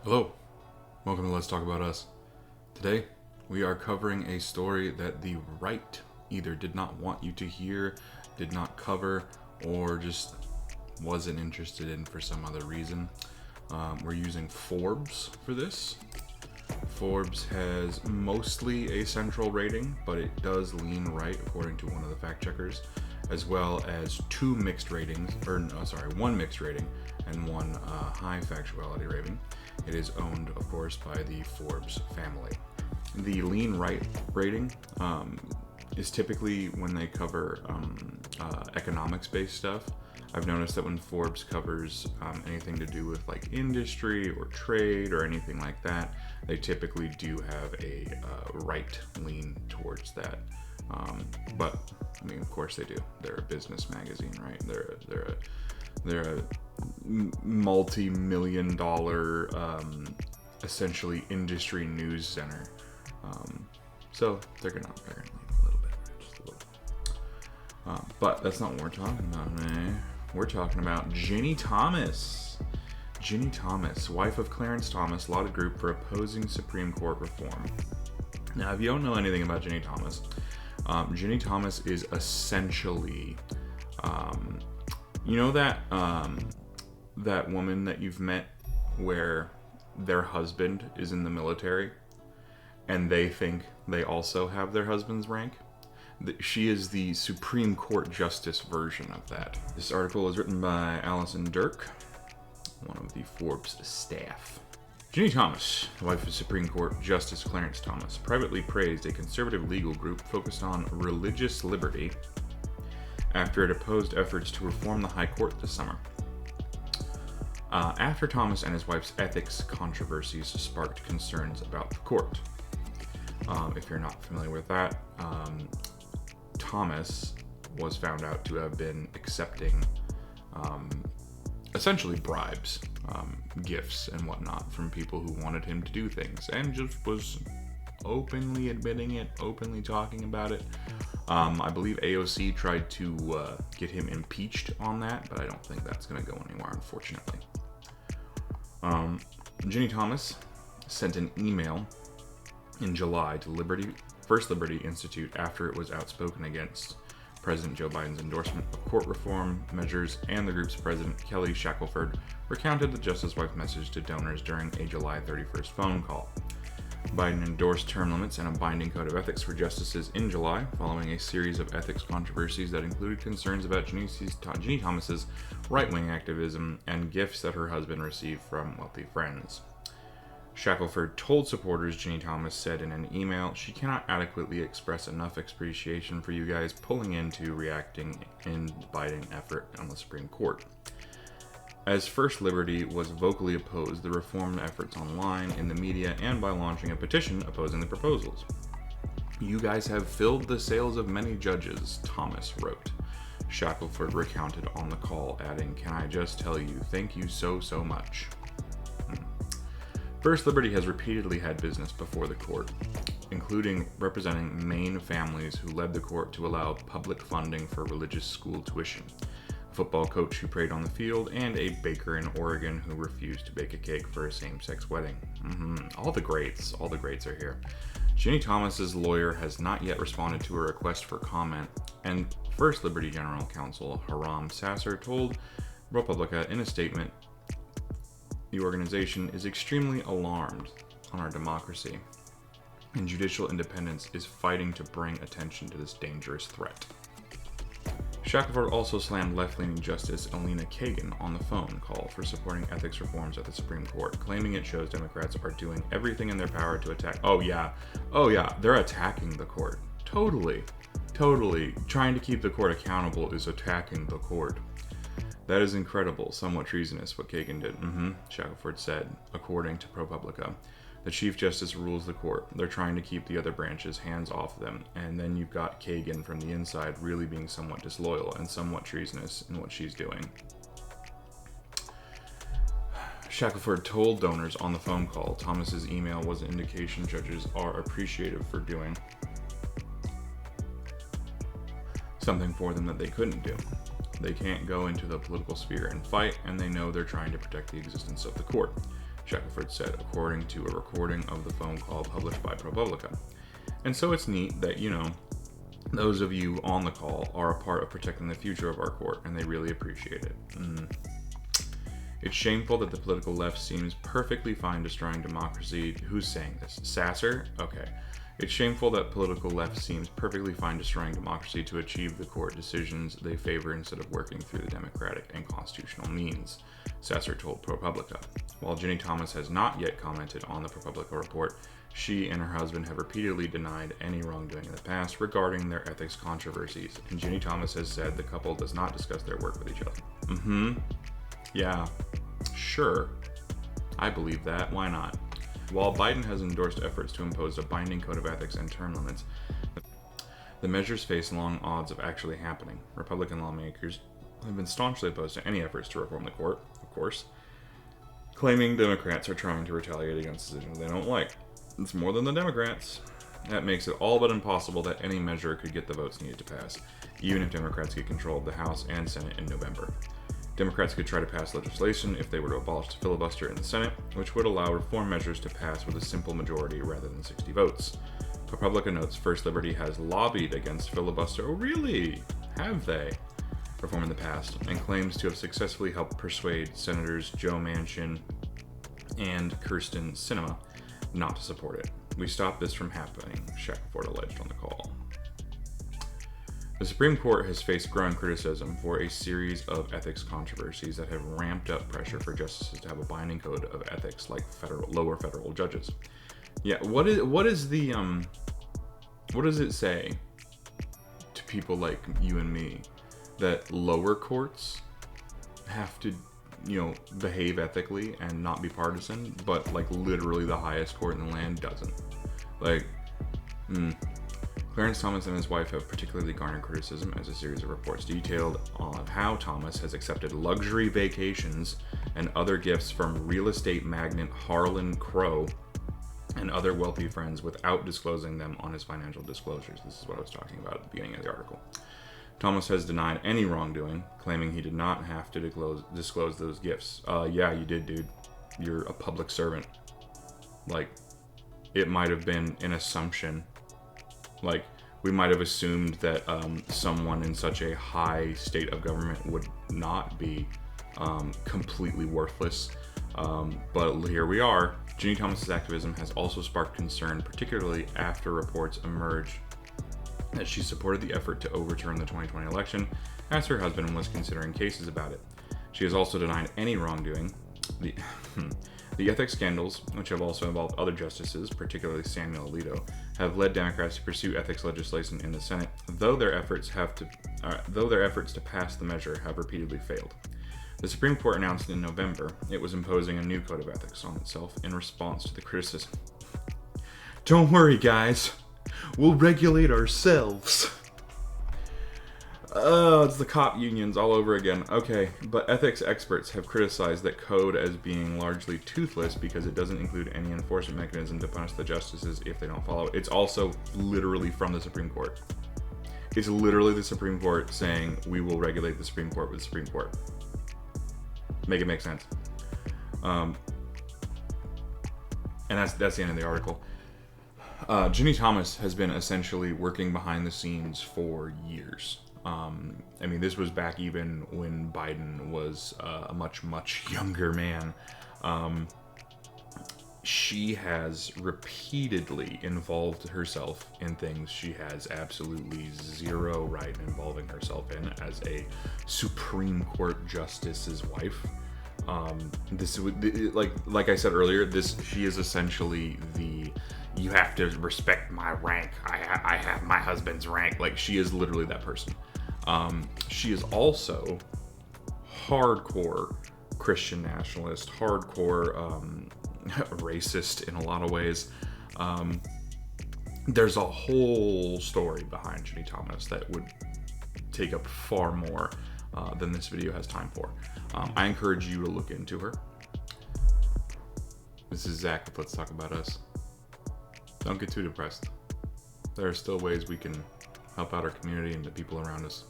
Hello, welcome to Let's Talk About Us. Today, we are covering a story that the right either did not want you to hear, did not cover, or just wasn't interested in for some other reason. We're using Forbes for this. Forbes has mostly a central rating, but it does lean right according to one of the fact checkers, as well as one mixed rating and one high factuality rating. It is owned, of course, by the Forbes family. The lean right rating is typically when they cover economics-based stuff. I've noticed that when Forbes covers anything to do with like industry or trade or anything like that, they typically do have a right lean towards that. But I mean, of course they do. They're a business magazine, right? They're a multi-million dollar essentially industry news center. So they're gonna lean a little bit, just a little. But that's not what we're talking about, man. We're talking about Ginni Thomas. Ginni Thomas, wife of Clarence Thomas, lauded group for opposing Supreme Court reform. Now, if you don't know anything about Ginni Thomas, Ginni Thomas is essentially, you know that woman that you've met where their husband is in the military and they think they also have their husband's rank? She is the Supreme Court Justice version of that. This article was written by Allison Dirk, one of the Forbes staff. Ginni Thomas, the wife of Supreme Court Justice Clarence Thomas, privately praised a conservative legal group focused on religious liberty after it opposed efforts to reform the High Court this summer. After Thomas and his wife's ethics controversies sparked concerns about the court. If you're not familiar with that, Thomas was found out to have been accepting essentially bribes, gifts and whatnot from people who wanted him to do things, and just was openly admitting it, openly talking about it. I believe AOC tried to get him impeached on that, but I don't think that's going to go anywhere, unfortunately. Ginni Thomas sent an email in July to First Liberty Institute after it was outspoken against President Joe Biden's endorsement of court reform measures, and the group's president, Kelly Shackelford, recounted the Justice Wife message to donors during a July 31st phone call. Biden endorsed term limits and a binding code of ethics for justices in July, following a series of ethics controversies that included concerns about Ginni Thomas's right-wing activism and gifts that her husband received from wealthy friends. Shackelford told supporters, Ginni Thomas said in an email, she cannot adequately express enough appreciation for you guys pulling into reacting in Biden effort on the Supreme Court. As First Liberty was vocally opposed the reform efforts online, in the media, and by launching a petition opposing the proposals. You guys have filled the sails of many judges, Thomas wrote. Shackelford recounted on the call, adding, "Can I just tell you, thank you so much." First Liberty has repeatedly had business before the court, including representing Maine families who led the court to allow public funding for religious school tuition, a football coach who prayed on the field, and a baker in Oregon who refused to bake a cake for a same-sex wedding. All the greats are here. Ginni Thomas's lawyer has not yet responded to a request for comment, and First Liberty General Counsel Haram Sasser told ProPublica in a statement, the organization is extremely alarmed on our democracy, and judicial independence is fighting to bring attention to this dangerous threat. Shackelford also slammed left-leaning Justice Elena Kagan on the phone call for supporting ethics reforms at the Supreme Court, claiming it shows Democrats are doing everything in their power to attack. Oh yeah, they're attacking the court. Totally. Trying to keep the court accountable is attacking the court. That is incredible, somewhat treasonous what Kagan did. Shackelford said, according to ProPublica. The Chief Justice rules the court. They're trying to keep the other branches hands off them. And then you've got Kagan from the inside really being somewhat disloyal and somewhat treasonous in what she's doing. Shackelford told donors on the phone call Thomas's email was an indication judges are appreciative for doing something for them that they couldn't do. They can't go into the political sphere and fight, and they know they're trying to protect the existence of the court. Shackelford said, according to a recording of the phone call published by ProPublica. And so it's neat that, those of you on the call are a part of protecting the future of our court, and they really appreciate it. It's shameful that the political left seems perfectly fine destroying democracy. Who's saying this? Sasser? Okay. It's shameful that political left seems perfectly fine destroying democracy to achieve the court decisions they favor instead of working through the democratic and constitutional means, Sasser told ProPublica. While Ginni Thomas has not yet commented on the ProPublica report, she and her husband have repeatedly denied any wrongdoing in the past regarding their ethics controversies, and Ginni Thomas has said the couple does not discuss their work with each other. Yeah, sure. I believe that. Why not? While Biden has endorsed efforts to impose a binding code of ethics and term limits, the measures face long odds of actually happening. Republican lawmakers have been staunchly opposed to any efforts to reform the court, of course, claiming Democrats are trying to retaliate against decisions they don't like. It's more than the Democrats. That makes it all but impossible that any measure could get the votes needed to pass, even if Democrats get control of the House and Senate in November. Democrats could try to pass legislation if they were to abolish the filibuster in the Senate, which would allow reform measures to pass with a simple majority rather than 60 votes. ProPublica notes First Liberty has lobbied against filibuster. Oh, really? Have they? Reform in the past, and claims to have successfully helped persuade Senators Joe Manchin and Kyrsten Sinema not to support it. We stopped this from happening, Shackelford alleged on the call. The Supreme Court has faced growing criticism for a series of ethics controversies that have ramped up pressure for justices to have a binding code of ethics like lower federal judges. Yeah, what does it say to people like you and me that lower courts have to, behave ethically and not be partisan, but like literally the highest court in the land doesn't? Clarence Thomas and his wife have particularly garnered criticism as a series of reports detailed on how Thomas has accepted luxury vacations and other gifts from real estate magnate Harlan Crow and other wealthy friends without disclosing them on his financial disclosures. This is what I was talking about at the beginning of the article. Thomas has denied any wrongdoing, claiming he did not have to disclose those gifts. Yeah, you did, dude. You're a public servant. It might have been an assumption. We might have assumed that someone in such a high state of government would not be completely worthless. But here we are. Ginni Thomas's activism has also sparked concern, particularly after reports emerged that she supported the effort to overturn the 2020 election, as her husband was considering cases about it. She has also denied any wrongdoing. The ethics scandals, which have also involved other justices, particularly Samuel Alito, have led Democrats to pursue ethics legislation in the Senate, though their efforts to pass the measure have repeatedly failed. The Supreme Court announced in November it was imposing a new code of ethics on itself in response to the criticism. Don't worry, guys. We'll regulate ourselves. Oh, it's the cop unions all over again. Okay, but ethics experts have criticized that code as being largely toothless because it doesn't include any enforcement mechanism to punish the justices if they don't follow it. It's also literally from the Supreme Court. It's literally the Supreme Court saying we will regulate the Supreme Court with the Supreme Court. Make it make sense. And that's the end of the article. Ginni Thomas has been essentially working behind the scenes for years. This was back even when Biden was a much, much younger man. She has repeatedly involved herself in things she has absolutely zero right in involving herself in as a Supreme Court justice's wife. Like I said earlier, she is essentially you have to respect my rank. I have my husband's rank. She is literally that person. She is also hardcore Christian nationalist, hardcore racist in a lot of ways. There's a whole story behind Ginni Thomas that would take up far more than this video has time for. I encourage you to look into her. This is Zach with Let's Talk About Us. Don't get too depressed. There are still ways we can help out our community and the people around us.